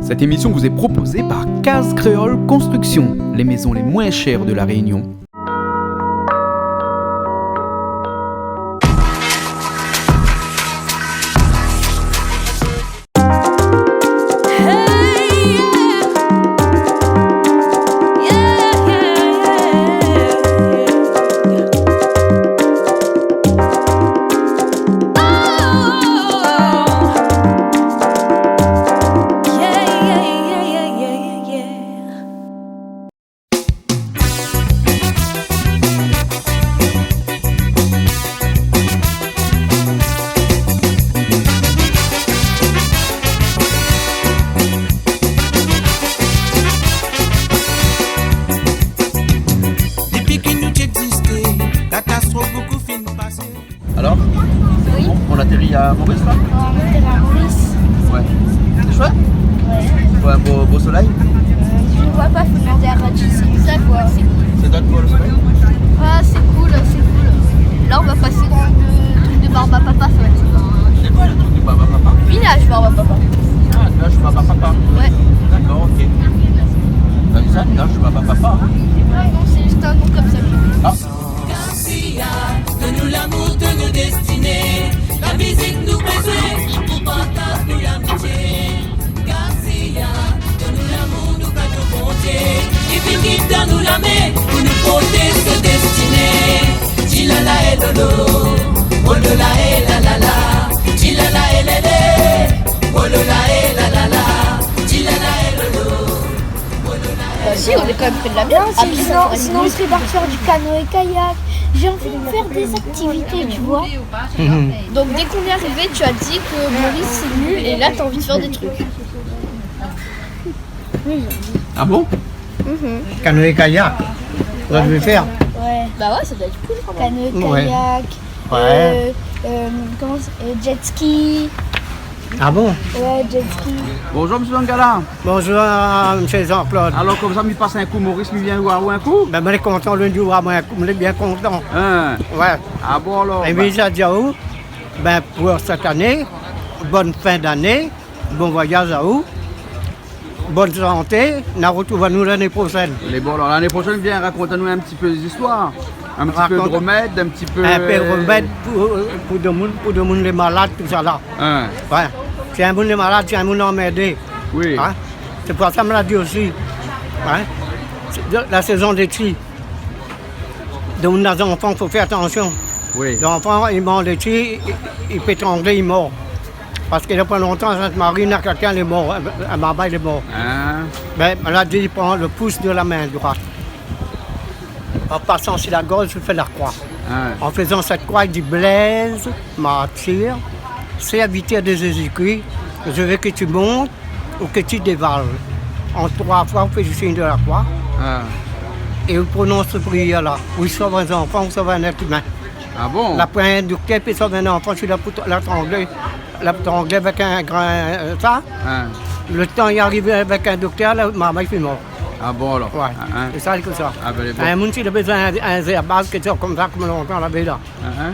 Cette émission vous est proposée par Case Créole Construction, les maisons les moins chères de la Réunion. Alors Oui. On atterrit à Maurice là On était à Maurice. Ouais. C'est chouette Ouais. Ouais, un beau soleil. Je ne vois pas, faut demander à Radji, c'est ça quoi. C'est toi le soleil Ah, c'est cool, c'est cool. Là, on va passer dans le truc de Barba Papa, ça va être super. C'est quoi le truc du Baba Papa Village Barba Papa. Ah, là je suis Baba Papa. Ouais. D'accord, ok. T'as vu ça là je suis Baba Papa. Non, c'est juste un nom comme ça. Ah. Garcia, donne-nous l'amour de nos destinées. La musique nous besoin pour partager nous l'amitié. Garcia, donne-nous l'amour, nous pas de bonté. Et puis qui donne-nous la main pour nous porter ce destiné. Chilala et lolo, olola et la la la. Chilala et lele, olola et la la la. Chilala et lolo. Si, on est quand même près de la mer. Sinon on serait parti faire du canoë-kayak. J'ai envie de faire des activités, tu vois. Donc, dès qu'on est arrivé, tu as dit que Maurice c'est nul et là, tu as envie de faire des trucs. Ah bon Canoë-kayak, ça devait faire. Ouais. Bah ouais, ça doit être cool quand même. Canoë-kayak. Ouais. Jet ski. Ah bon? Ouais, jet ski. Bonjour monsieur Angala. Bonjour, M. Jean-Claude. Alors comme ça, il passe un coup, Maurice lui vient voir un coup Ben, je suis content de nous voir, moi, je suis bien content. Hein. Ouais. Ah bon alors Et puis, ça dit à où? Ben, pour cette année, bonne fin d'année, bon voyage à où? Bonne santé, nous retrouvons l'année prochaine. Les bons, alors l'année prochaine, viens raconte-nous un petit peu des histoires. Un petit peu de remède, un petit peu... Un peu de remède pour le monde les malades, tout ça là. Hein. Ouais. Si un monde les malades, si un monde emmerdé. Oui. Hein? C'est pour ça que je me l'a dit aussi. Hein? C'est la saison des tri. Donc, les enfants, il faut faire attention. Oui. L'enfant, il mange des tri, il peut étrangler, il est mort. Parce qu'il n'y a pas longtemps, Sainte-Marie, quelqu'un est mort, un maman il est mort. Hein. Ben, elle a dit, il prend le pouce de la main droite. En passant sur la gorge, il fait la croix. Hein. En faisant cette croix, il dit Blaise, martyr, serviteur de Jésus-Christ, je veux que tu montes ou que tu dévales. En 3 fois, vous faites le signe de la croix Hein. et vous prononcez cette prière-là. Vous sauvez un enfant, vous sauvez un être humain. Ah bon La première docteur peut sauver un enfant, je suis là pour l'attangler avec un grand ça. Hein. Le temps est arrivé avec un docteur, la maman est morte. Ah bon alors Ouais. Hein. C'est ça que ça. Ah ben les bons. Un monde qui a besoin d'un zerbage, que ça comme ça, comme longtemps, la là. Hein.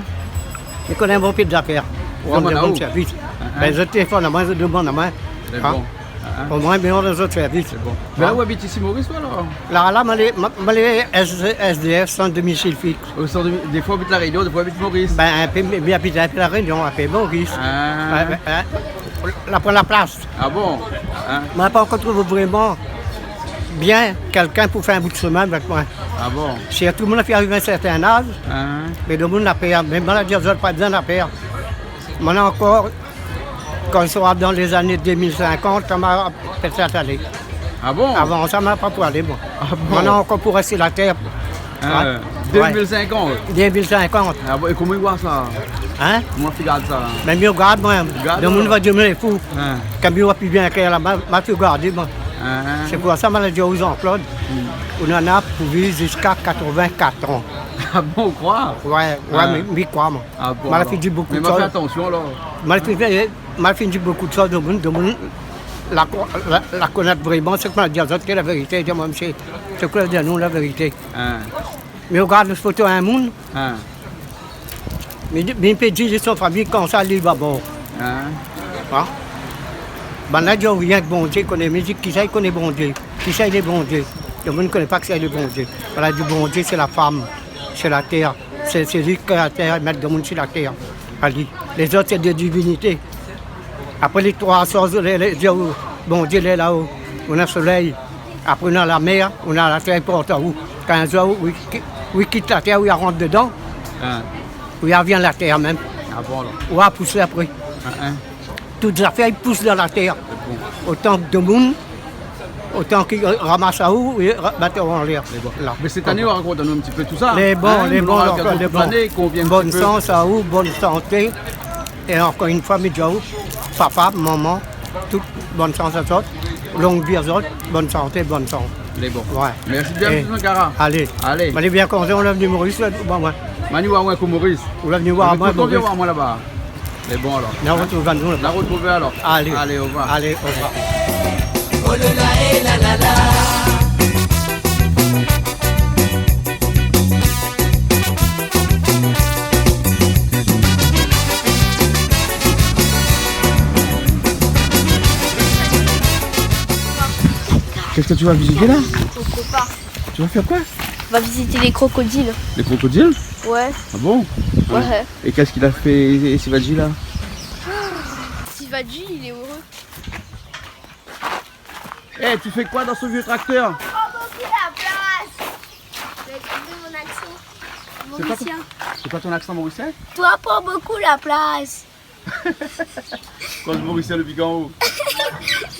Je connais un bon pied d'affaires. On Comment a là-haut? bon service. Ben, je téléphone à moi, je demande à moi. Les Hein? bons. Hein. Au moins, bien, les autres services. C'est bon. Ben où habite ici Maurice toi alors Là, les SDF sans domicile fixe. Des fois habite la Réunion, des fois habite Maurice. Ben, un peu, bien habité à la Réunion, un peu Maurice. Hein. Là, pour la place. Ah bon Hein. On n'a pas encore trouvé vraiment bien quelqu'un pour faire un bout de chemin avec moi. Ah bon Si tout le monde a fait arriver à un certain âge, Hein. mais le monde n'a pas. Même la dire, je n'ai pas besoin de faire. Maintenant encore, quand il sera dans les années 2050, ça m'a peut-être aller. Ah bon Avant ça, m'a pas pour aller, moi. Ah bon Maintenant encore pour rester la terre. Hein. Ouais. 2050 2050. Ah bon, et comment il voit ça Hein? Comment tu regardes ça Mais mieux regarde, moi. Regarde, Le monde va dire, mais les fous. Hein. Quand il va plus bien que là, m'a tout regardé, moi. Hein. C'est pour ça que je l'ai dit aux Jean-Claude. On en a pour vivre jusqu'à 84 ans. Ah bon, croire Ouais, Ah. mais quoi, moi. Ah bon M'a alors. fait dire beaucoup Mais de m'a fait choses. attention alors M'a fait dire beaucoup de choses. De monde, la connaître vraiment, c'est que m'a dit aux autres que la vérité. Je dis, moi, monsieur, c'est que dire nous la vérité. Hein. Mais regarde les photos à un monde, Hein. mais il peut dire de son famille quand ça, il va bon. Hein. Hein? Ben là, il n'y a rien que bon Dieu connaît musique, qui sait connaît bon Dieu. Qui sait les bon Dieu. Le monde ne connaît pas que c'est le bon Dieu. Voilà, du bon Dieu, c'est la femme, c'est la terre. C'est lui qui a la terre, mettre le monde sur la terre. Allez. Les autres, c'est des divinités. Après les 3 sources, bon Dieu, il est là-haut. On a le soleil. Après, on a la mer, on a la terre porte à où. Quand un jour, il quitte la terre, il rentre dedans. Il revient la terre même. Ah bon alors. On va pousser après. Toutes les affaires, ils poussent dans la terre. Autant de monde, autant qu'ils ramassent à où et battent en l'air. Là. Mais cette année, on raconte-nous un petit peu tout ça. Les bons, les bons, encore les bons. Bonne Bonne chance à vous, bonne santé. Et encore une fois, Midjaou, papa, maman, toute bonne chance à tous. Longue vie à tous, bonne santé, bonne chance. Les bons. Ouais. Merci bien, M. Sankara. Allez. Allez. On est bien content, on est venu Maurice. Bon, ouais. Manu va voir Maurice. On est venu voir à moi. On vient voir moi là-bas. Les bons alors. La retrouver nous là-bas. La retrouver alors. Allez. Allez, au revoir. Allez, au revoir. Oh là là, eh là là là. Qu'est-ce que tu vas visiter là? Pourquoi pas? Tu vas faire quoi? On va visiter les crocodiles. Les crocodiles? Ouais. Ah bon? Ouais. Et qu'est-ce qu'il a fait Sivaji là? Sivaji, il est heureux. Eh, tu fais quoi dans ce vieux tracteur? beaucoup la place. Je vais trouver mon accent. Mauricien. C'est quoi ton accent mauricien? Toi, prends beaucoup la place. Quand je mauricien depuis quand haut?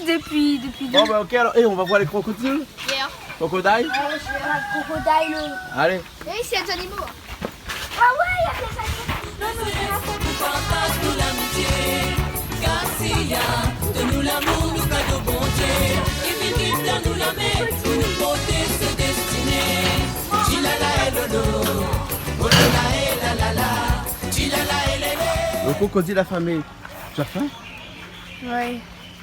Depuis Bon bah ok alors, on va voir les crocodiles? hier. Crocodile? Je vais voir le crocodile. Allez. Oui, c'est des animaux. Ah ouais, il y a des animaux. Non, non, Nous partage-nous l'amitié. Garcia, donne-nous l'amour, nous cadeau bon Dieu. Et puis donne-nous la main pour nous porter ce destiné. Chilala et lolo. Oh là là et la la la. Chilala et lélé. Le crocodile affamé. Tu as faim? Ouais,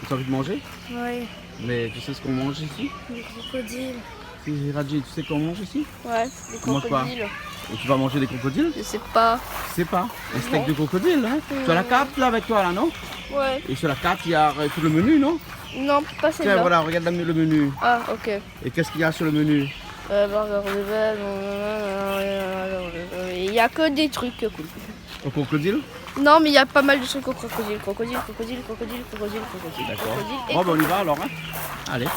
Tu as envie de manger? ouais, Mais tu sais ce qu'on mange ici? les crocodiles. Si Radji, tu sais qu'on mange ici? Ouais, les Mange quoi? crocodiles. Et tu vas manger des crocodiles? Je sais pas. Tu sais pas. Un steak de crocodile, hein? Tu as la carte là avec toi là, non? Ouais. Et sur la carte, il y a tout le menu, non? Non, pas Tiens, celle-là. voilà, regarde le menu. Ah, ok. Et qu'est-ce qu'il y a sur le menu? Burger de bœuf. Il y a que des trucs cool. Au crocodile? Non, mais il y a pas mal de trucs au crocodile. Crocodile, crocodile, crocodile, crocodile, crocodile. D'accord. Crocodile et Bon, ben on y va alors, hein? Allez.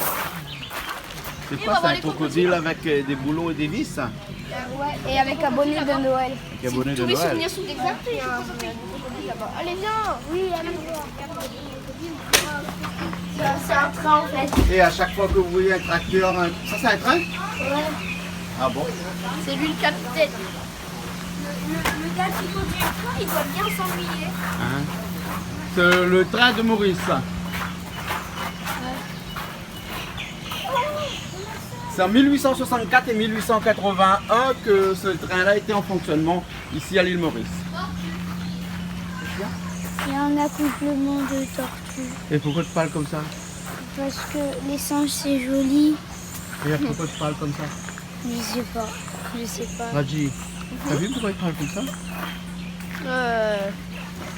C'est quoi, c'est un crocodile avec des boulons et des vis? Ouais, et avec un bonnet de Noël. Avec un bonnet de tous les Noël. souvenirs sont exacts. Allez, viens. Oui, allez voir. C'est un train en fait. Et à chaque fois que vous voyez un tracteur, ça c'est un train? Ouais. Ah bon? C'est lui le capitaine. Le gars qui conduit le train, il doit bien s'ennuyer. Hein? C'est le train de Maurice. C'est en 1864 et 1881 que ce train-là était en fonctionnement ici à l'île Maurice. Il y a un accouplement de tortues. Et pourquoi tu parles comme ça? Parce que les singes c'est joli. Et pourquoi tu parles comme ça? Je sais pas. Je sais pas. Radji, t'as vu pourquoi il parle comme ça?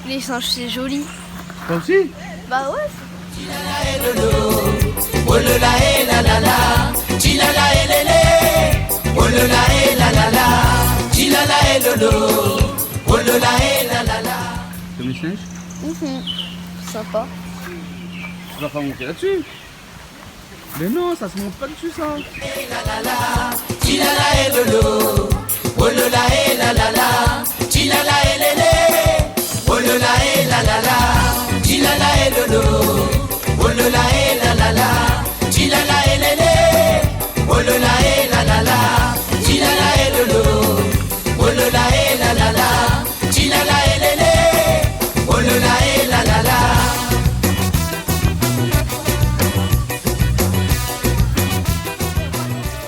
Les singes, c'est joli. Toi aussi? Bah ouais. Oh là là et la la la. Chilala et lélé. Oh là là et la la la. Chilala et lolo. Oh là là et la la la. Comme les singes? Sympa. Tu vas pas monter là-dessus? Mais non, ça se monte pas dessus ça. Chilala et lolo. Oh là là et la la la. Chilala et lélé. Oh là là et la la la. Chilala et lolo. Oh là là et la la la. Chilala et lélé. Oh là là et la la la. Chilala et lolo. Oh là là et la la la. Chilala et lélé. Oh là là et la la la.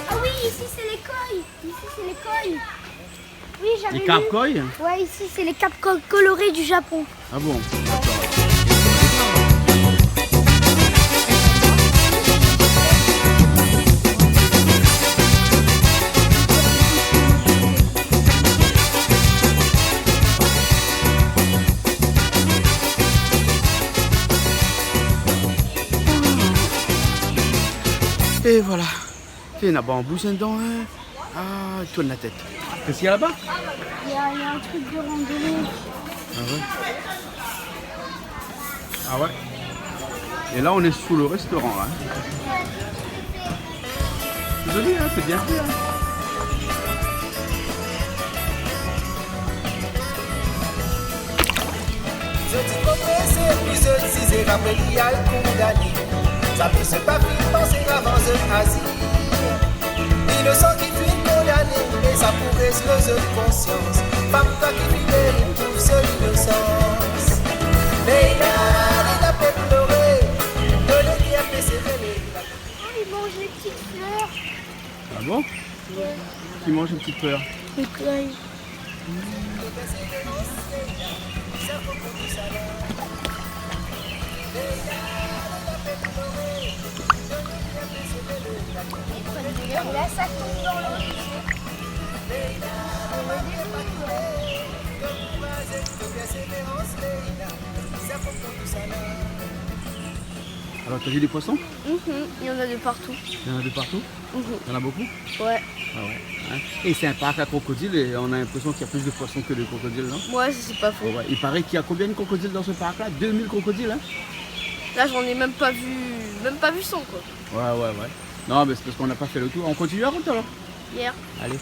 Ah oui, ici c'est les coilles. Ici c'est les coilles. Oui, j'avais Les lu. carcoïs? Ouais, ici c'est les capes colorées du Japon. Ah bon? Et voilà. Et là-bas, on bouge dedans. Hein. Ah, il tourne la tête. Qu'est-ce qu'il y a là-bas? Il y a un truc de randonnée. Ah ouais. Ah ouais. Et là, on est sous le restaurant. Hein. C'est joli, hein, c'est bien fait. Hein. Je dis compressé, puis je disais après il y a le condamné. Ça peut se pas plus penser avant de asile. Innocent qui finit condamné, et ça pourrait se lever de conscience. Femme toi qui libère pour seule innocence. Mais il a la paix pleurer, de l'équipe à fait serrer. Oh, il mange les petites fleurs. Ah bon? Qui mange une petite fleur? Les feuilles. Là, ça tombe dans l'eau. Alors, t'as vu des poissons? Il y en a de partout. Il y en a de partout? Il y en a beaucoup? Ouais. Ah ouais. Hein. Et c'est un parc à crocodiles et on a l'impression qu'il y a plus de poissons que de crocodiles, non? Ouais, ça, c'est pas faux. Oh, ouais. Il paraît qu'il y a combien de crocodiles dans ce parc-là? 2000 crocodiles, hein? Là, j'en ai même pas vu 100 quoi. Ouais. Non, mais c'est parce qu'on n'a pas fait le tour. On continue à route alors? Hier. Allez.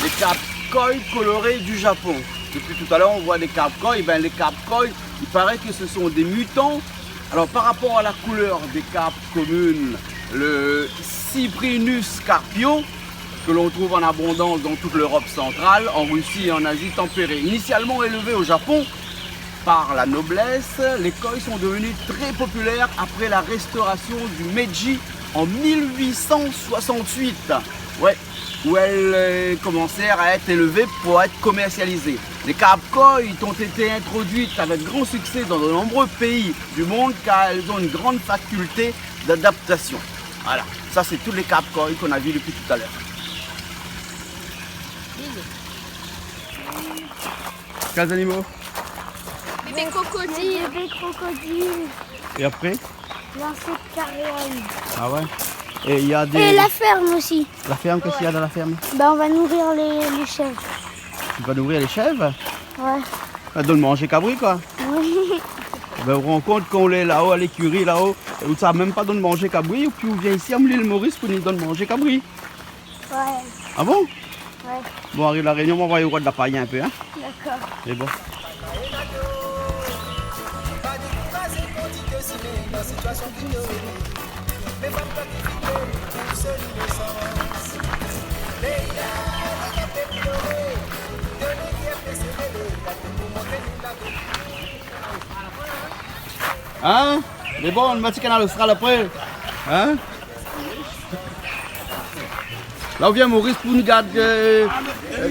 Les carpes koi colorés du Japon. Depuis tout à l'heure, on voit des carpes koi. Ben, les carpes koi, il paraît que ce sont des mutants. Alors, par rapport à la couleur des carpes communes, le Cyprinus carpio, que l'on trouve en abondance dans toute l'Europe centrale, en Russie et en Asie tempérée. Initialement élevés au Japon par la noblesse, les koi sont devenus très populaires après la restauration du Meiji en 1868. Ouais, où elles commencèrent à être élevées pour être commercialisées. Les carpes koi ont été introduites avec grand succès dans de nombreux pays du monde car elles ont une grande faculté d'adaptation. Voilà, ça c'est tous les carpes koi qu'on a vus depuis tout à l'heure. Quels animaux? Bébé crocodile. Bébé crocodile. Et après? L'insectarium. Ah ouais. Et il y a des... Et la ferme aussi. La ferme, qu'est-ce qu'il y a dans la ferme? Bah, on va nourrir les chèvres. Tu vas nourrir les chèvres? Ouais. Ça donne manger cabri quoi. Oui. Ben, on rend compte qu'on est là-haut à l'écurie là-haut, où ça même pas donne manger cabri, ou puis on vient ici à l'île Maurice pour nous donner manger cabri. Ouais. Ah bon? Ouais. Bon, arrive la réunion, on va aller au roi de la paille un peu, hein? D'accord. C'est bon. Pas découragé, continue de signer dans la situation qui te réunit. Mais femme toi qui libère pour seule innocence. Mais il a la paix pleurer, de l'équipe à fait serrer. Pour montrer nous la vie. Hein? Mais bon, le matin canal sera après. Hein? Là, on vient Maurice pour nous garder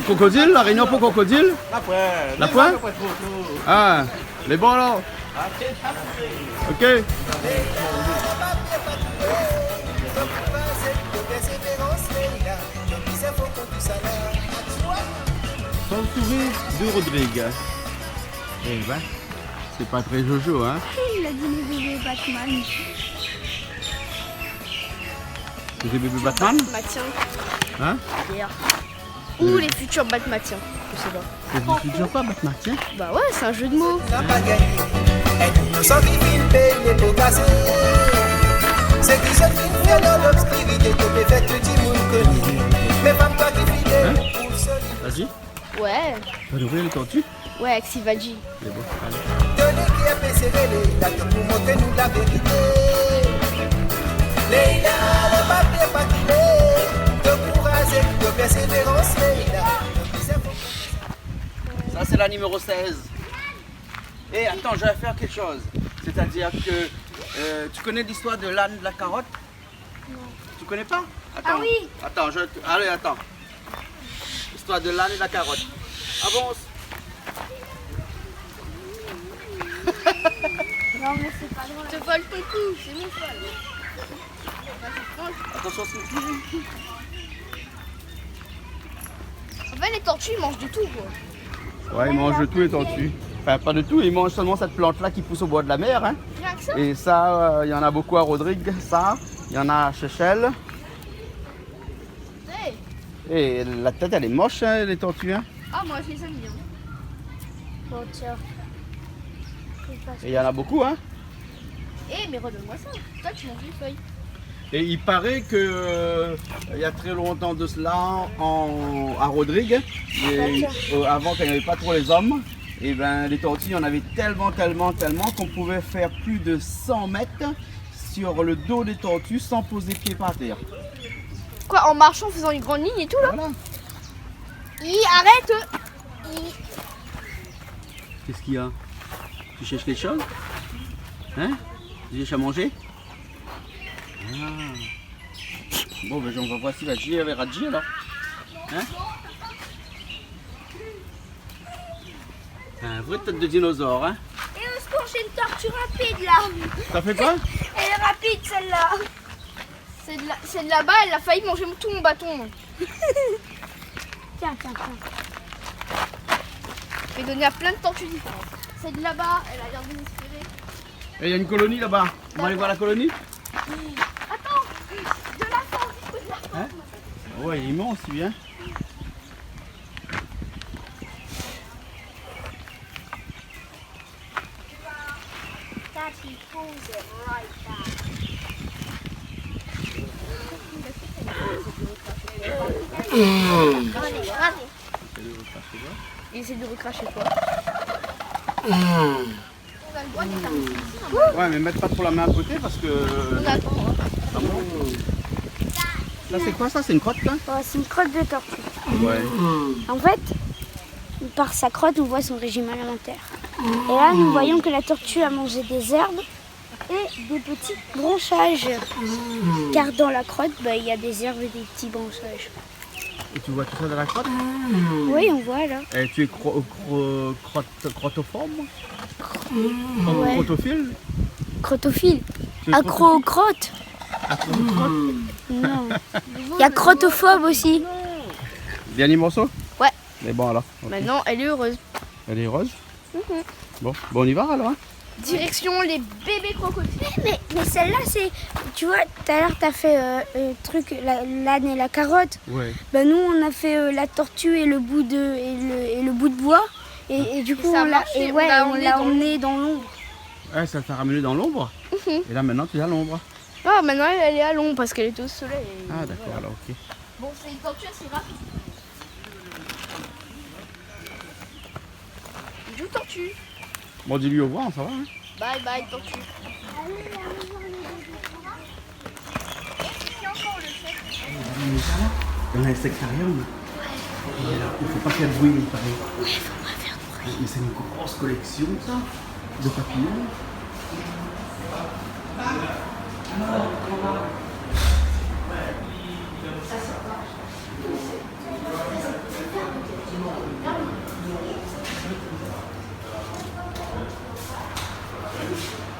crocodile, la réunion pour crocodile. La pointe? Ah, les bons là. Ok. S'entourer de Rodrigue. Eh ben, c'est pas très jojo, hein? Il a dit le bébé Batman. C'est des bébés Batman? Batmatien. Hein? Hier. Ou les futurs Batmatiens. Je sais pas. C'est du futur quoi, Batman? Tiens. Bah ouais, c'est un jeu de mots. N'a pas gagné, être innocent qui filme les pots cassés. C'est qui se filme fait dans l'obscurité, que peut faire tout le monde connu. Mais femme toi qui fidèle pour seul. Vas-y. Ouais. Tu vas ouvrir les tortues? Ouais, avec Sivaji. C'est bon, allez. Tenez qui a fait serrer les dates pour montrer nous la vérité. Leïla, le papier pas qu'il est, de courage et de persévérance, Leïla. Ça, c'est la numéro 16. Et attends, je vais faire quelque chose. C'est-à-dire que tu connais l'histoire de l'âne de la carotte? Non. Tu connais pas? Attends. Ah oui. Attends, allez, attends. L'histoire de l'âne et de la carotte. Avance. Non, mais c'est pas drôle. Je te vole ton coup, c'est mon cheval. Attention, c'est une fille. En fait, les tortues, ils mangent de tout, quoi. Ouais, ils mangent tous les tortues. Enfin, pas du tout, ils mangent seulement cette plante-là qui pousse au bord de la mer. Hein. Rien que ça. Et ça, il y en a beaucoup à Rodrigue, ça. Il y en a à Chechel. Hey. Et la tête, elle est moche, hein, les tortues. Hein. Ah, moi je les aime bien. Bon, tiens. Et il y en a beaucoup. Hein. Eh, mais redonne-moi ça. Toi, tu manges les feuilles. Et il paraît que il y a très longtemps de cela, à Rodrigue, avant qu'il n'y avait pas trop les hommes, et ben, les tortues, il y en avait tellement qu'on pouvait faire plus de 100 mètres sur le dos des tortues sans poser pied par terre. Quoi, en marchant, en faisant une grande ligne et tout là? Voilà. Arrête. Qu'est-ce qu'il y a? Tu cherches quelque chose? Hein? Tu cherches à manger? Ah. Bon, ben on va voir si Radji avait Radji alors. Hein? Un vrai tête de dinosaure, hein? Et au secours, j'ai une tortue rapide là. Ça fait quoi? Elle est rapide celle-là. C'est de là-bas, elle a failli manger tout mon bâton. Tiens. Je vais donner à plein de tortues différentes. C'est de là-bas, elle a l'air désespérée. Et il y a une colonie là-bas. On va aller voir la colonie? Attends, de la force. Hein? Ouais, il est immense, lui, hein? Daddy pulls it right back. Il essaie de recracher toi. Ouais, mais mettre pas trop la main à côté parce que. On attend. Hein. Ah bon? Là, c'est quoi ça? C'est une crotte là? Oh, c'est une crotte de tortue. Ouais. En fait, par sa crotte, on voit son régime alimentaire. Et là, nous voyons que la tortue a mangé des herbes et des petits branchages. Car dans la crotte, il y a des herbes et des petits branchages. Et tu vois tout ça dans la crotte? Oui, on voit là. Et tu es crottoforme? Ouais. Crotophile? Crotophile. Tu es Acro-crotte. Non. Il y a crottophobe aussi. Dernier morceau? Ouais. Mais bon alors. Ok. Maintenant, elle est heureuse. Elle est heureuse? Bon, on y va alors. Hein? Direction les bébés crocodiles. Mais celle-là, c'est... Tu vois, tout à l'heure, tu as fait l'âne et la carotte. Ouais. Nous, on a fait la tortue et le bout de bois. Et du coup, ça a on l'a marché, emmené dans l'ombre. Ouais, ça t'a ramené dans l'ombre? Et là maintenant tu es à l'ombre. Ah, maintenant elle est à l'ombre parce qu'elle est au soleil. Ah d'accord, alors ok. Bon, c'est une tortue assez rapide. Joue tortue. Bon, dis-lui au revoir, ça va. Hein? Bye bye tortue. Dans l'insectarium. Il ne faut pas faire de bruit, il paraît. Oui, il ne faut pas faire de bruit. Mais c'est une grosse collection, ça, de papillons.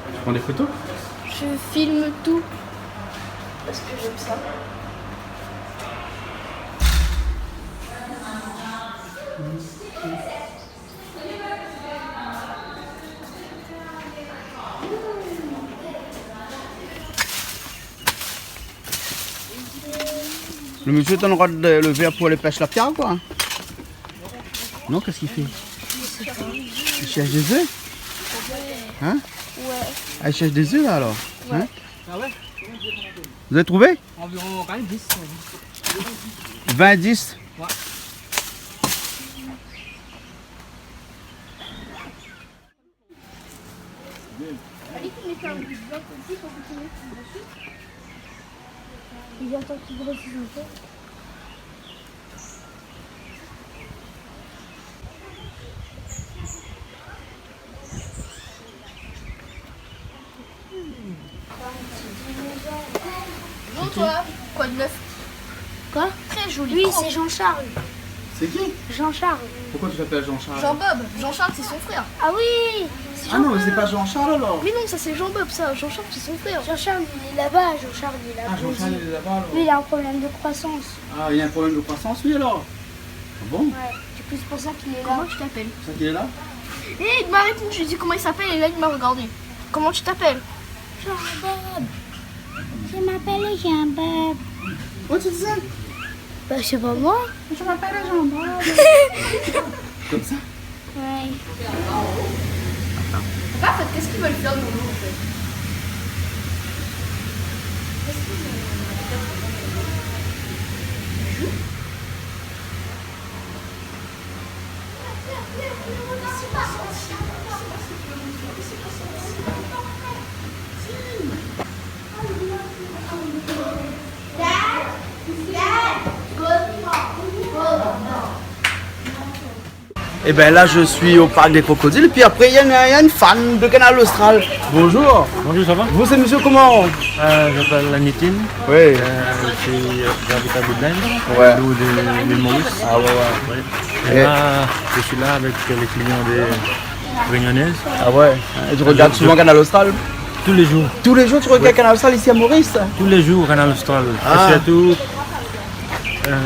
Tu prends des photos? Je filme tout. Parce que j'aime ça. Le monsieur t'en aura le verre pour aller pêcher la pierre ou quoi? Non, qu'est-ce qu'il fait? Il cherche des œufs? Hein? Ouais. Ah, il cherche des œufs là alors? Ouais. Hein? Vous avez trouvé? Environ 20-10. 20-10? Ouais. Il attend qu'il grossisse un peu. Bonjour toi. Quoi de neuf? Quoi? Très joli. Oui, c'est Jean-Charles. C'est qui? Jean-Charles. Pourquoi tu t'appelles Jean-Charles? Jean-Bob. Jean-Charles c'est son frère. Ah oui! Ah non, mais c'est pas Jean-Charles alors? Mais non, ça c'est Jean-Bob ça. Jean-Charles c'est son frère. Jean-Charles, il est là-bas. Jean-Charles, il est là-bas. Ah, Jean-Charles il est là-bas alors? Lui, il a un problème de croissance. Ah, il y a un problème de croissance lui alors? Ah bon? Ouais. Du coup, c'est pour ça qu'il est là. Comment tu t'appelles? C'est ça qu'il est là? Et il m'a arrêté, je lui ai dit comment il s'appelle et là il m'a regardé. Comment tu t'appelles? Jean-Bob. Je m'appelle Jean-Bob. Ouais, tu disais. Bah, c'est pas moi. Je m'appelle Jean-Bob. Comme ça. Ouais. En fait, qu'est-ce qu'ils veulent faire de nous en fait? Et bien là, je suis au parc des crocodiles. Puis après, il y a une fan de Canal Austral. Bonjour. Bonjour, ça va? Vous, c'est monsieur comment? Je m'appelle Anitine. Oui. J'habite à Boudlaine, Ouais. au de l'île Maurice. Ah ouais, ouais. Ouais. Et là, je suis là avec les clients des Réunionnaises Ah ouais. Et tu regardes souvent Canal Austral? tous les jours. Tous les jours, tu regardes Canal Austral ici à Maurice? Tous les jours, Canal Austral. Ah. Et surtout.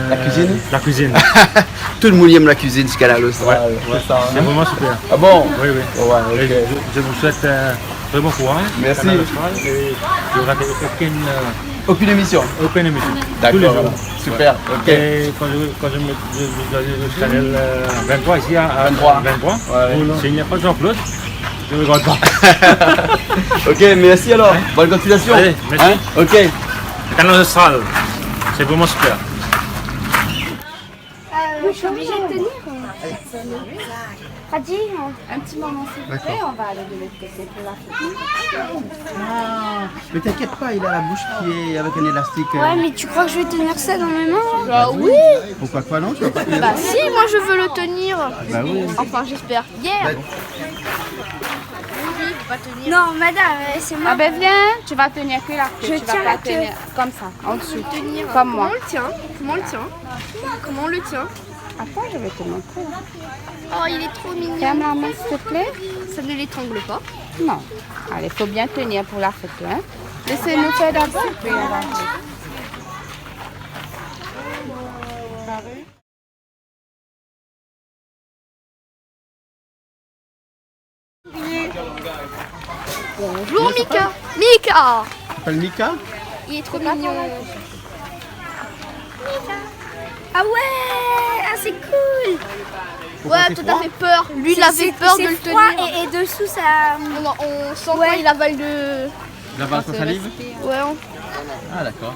La cuisine? La cuisine. Tout le monde aime la cuisine du Canal Austral. C'est ça, C'est hein? vraiment super. Ah bon? Oui, oui. Ouais, Et ok. je vous souhaite très bon courage. Merci. Canal Austral. Et je ne rate Aucune émission? aucune émission. Tous les D'accord. jours. Super. Ok. Et quand je me je Canal 23 ici à 23. 23, Ouais. s'il n'y a pas de Jean-Claude, je ne regarde pas. Ok, merci alors. Bonne continuation. Allez, merci. Hein? Ok. Canal Austral, c'est vraiment super. Je suis obligée de tenir. Radi, Un petit moment s'il vous plaît, on va aller de l'autre côté pour la photo. Mais t'inquiète pas, il a la bouche qui est avec un élastique. ouais, mais tu crois que je vais tenir ça dans mes mains? Bah oui. Pourquoi pas non? Tu vas pas tenir Bah si, moi je veux le tenir. Bah oui. Enfin j'espère. Hier. Bah, Oui, faut pas tenir. Non, madame, c'est moi. Ah ben viens, tu vas tenir que la queue, Je tu vas tiens pas la queue. tenir comme ça, en dessous. Tenir. Comme moi. Comment on le tient? Comment on le tient? Comment on le tient? Attends, je vais te montrer. Oh, il est trop mignon. Tiens ma main s'il te plaît. Ça ne l'étrangle pas. Non. Allez, il faut bien tenir pour la photo. Hein. Laissez-nous faire d'abord. Puis on va faire. Bonjour Mika. Mika. tu t'appelles Mika? Il est trop mignon. Ah ouais, ah c'est cool. Ouais, toi t'as fait peur. Lui il avait peur de le C'est froid tenir. et dessous ça. On sent Ouais. quand il avale de... La valse en salive? Ouais, Ah d'accord.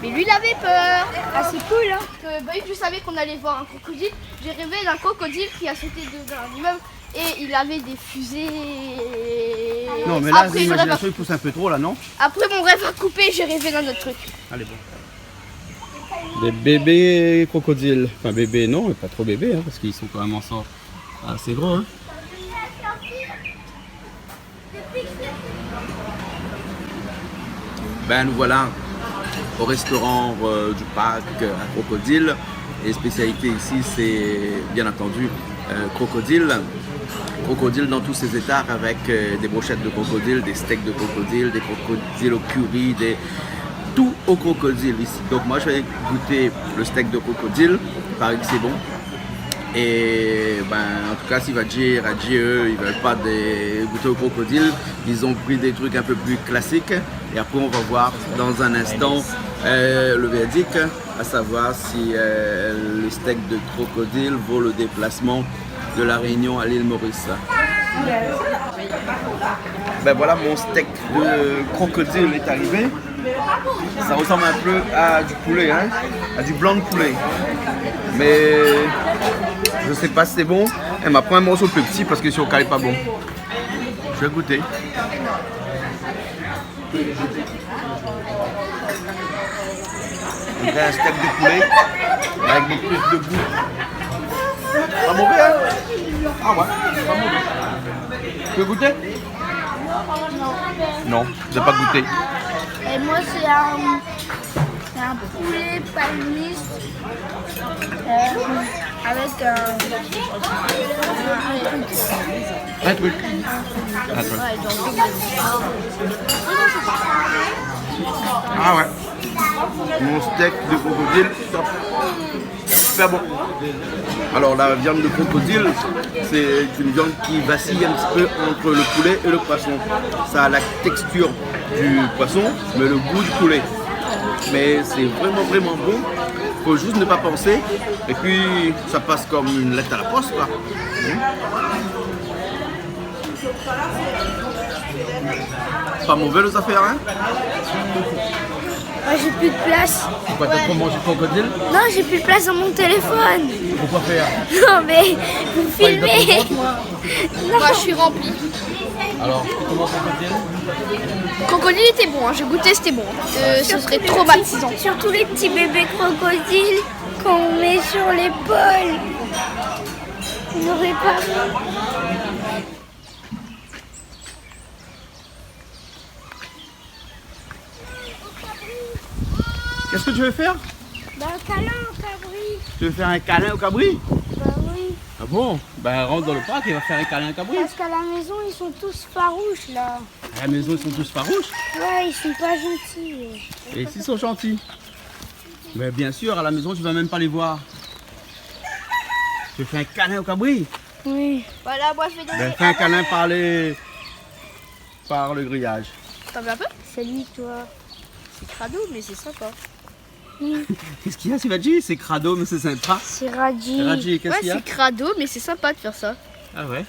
mais lui il avait peur. Ah c'est cool hein. Bah, je savais qu'on allait voir un crocodile. J'ai rêvé d'un crocodile qui a sauté d'un immeuble et il avait des fusées. Non mais là, Après, le rêve a- l'imagination il pousse un peu trop là, non? Après mon rêve a coupé, j'ai rêvé d'un autre truc. Allez bon. Des bébés crocodiles. Enfin bébés non, pas trop bébés, hein, parce qu'ils sont quand même ensemble assez gros. Hein. Ben nous voilà au restaurant du parc à crocodile. Et spécialité ici c'est bien entendu crocodile. Crocodile dans tous ses états avec des brochettes de crocodile, des steaks de crocodile, des crocodiles au curry, tout au crocodile ici. Donc moi je vais goûter le steak de crocodile, il paraît que c'est bon. Et ben en tout cas si Vadji eux ils veulent pas goûter au crocodile, ils ont pris des trucs un peu plus classiques. Et après on va voir dans un instant le verdict, à savoir si le steak de crocodile vaut le déplacement de la Réunion à l'île Maurice. Ben voilà, mon steak de crocodile est arrivé. Ça ressemble un peu à du poulet, hein, à du blanc de poulet. Mais je sais pas si c'est bon. Elle m'a pris un morceau plus petit parce que sur le cas il est pas bon. Je vais goûter. On dirait un steak de poulet avec beaucoup plus de goût. Pas mauvais, hein? Ah ouais, pas mauvais. Tu veux goûter? Non, je n'ai pas goûté. Et moi c'est un poulet palmiste avec Un truc. Ah ouais. Mon steak de crocodile, top. super bon. Alors la viande de crocodile, c'est une viande qui vacille un petit peu entre le poulet et le poisson. Ça a la texture du poisson, mais le goût du poulet. Mais c'est vraiment bon. Faut juste ne pas penser. Et puis ça passe comme une lettre à la poste, quoi. Pas mauvais les affaires, hein? Moi, j'ai plus de place. Pourquoi t'as pas mangé de crocodile? Non, j'ai plus de place dans mon téléphone. Pourquoi faire? Non, mais vous filmez. Moi, je suis remplie. Alors, comment crocodile? Crocodile était bon, hein. J'ai goûté, c'était bon. Ce serait traumatisant. Surtout les petits bébés crocodiles qu'on met sur l'épaule. Ils n'auraient pas. Qu'est-ce que tu veux faire? Bah, un câlin au cabri. Tu veux faire un câlin au cabri? Bah oui. Ah bon? Ben rentre dans le parc et va faire un câlin au cabri. Parce qu'à la maison, ils sont tous farouches là. À la maison, ils sont tous farouches. Ouais, ils sont pas gentils. Et ici, ils sont gentils. Mais bien sûr, à la maison, tu vas même pas les voir. Tu veux faire un câlin au cabri? Oui. Voilà, moi, je vais donner. Ben fais un câlin par le grillage. T'en veux un peu? Salut toi. C'est crado, mais c'est sympa. Qu'est-ce qu'il y a, Sivaji? C'est crado, mais c'est sympa. C'est Radji. Raji, qu'est-ce Ouais, qu'il y a? c'est crado, mais c'est sympa de faire ça. Ah ouais?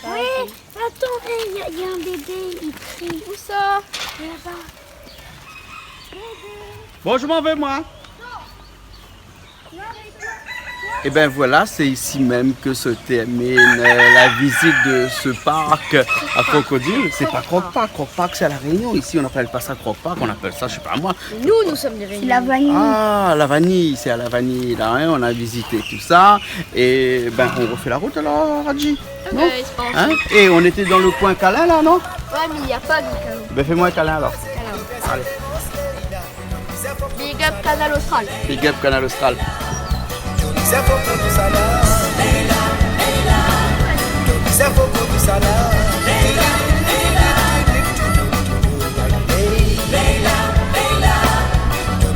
Oui, attends, il y a un bébé, il crie. Où ça? Là-bas. Bon, je m'en vais, moi. Et bien voilà, c'est ici même que se termine la visite de ce parc à crocodile. C'est pas Croque-Park, Croque-Park c'est à La Réunion. Ici on n'appelle pas ça Croque-Park, on appelle ça, je sais pas moi. Nous sommes des C'est réunions. la vanille. Ah, la vanille, c'est à la vanille là, hein, on a visité tout ça. Et ben on refait la route alors, Radji. Ok, c'est pas Hein? Et on était dans le coin câlin là, non? Ouais, mais il n'y a pas de canal. Ben fais-moi un câlin alors. Allez, Big up Canal Austral. big up Canal Austral. C'est pour tout ça là. C'est pour tout ça là.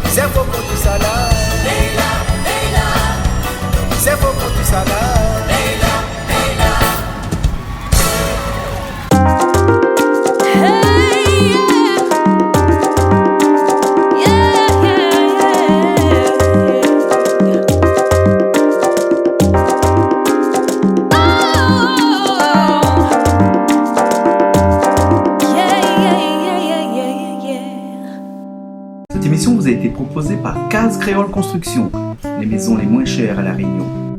C'est pour tout ça là. C'est pour tout ça là. Cette émission vous a été proposée par Case Créole Construction, les maisons les moins chères à La Réunion.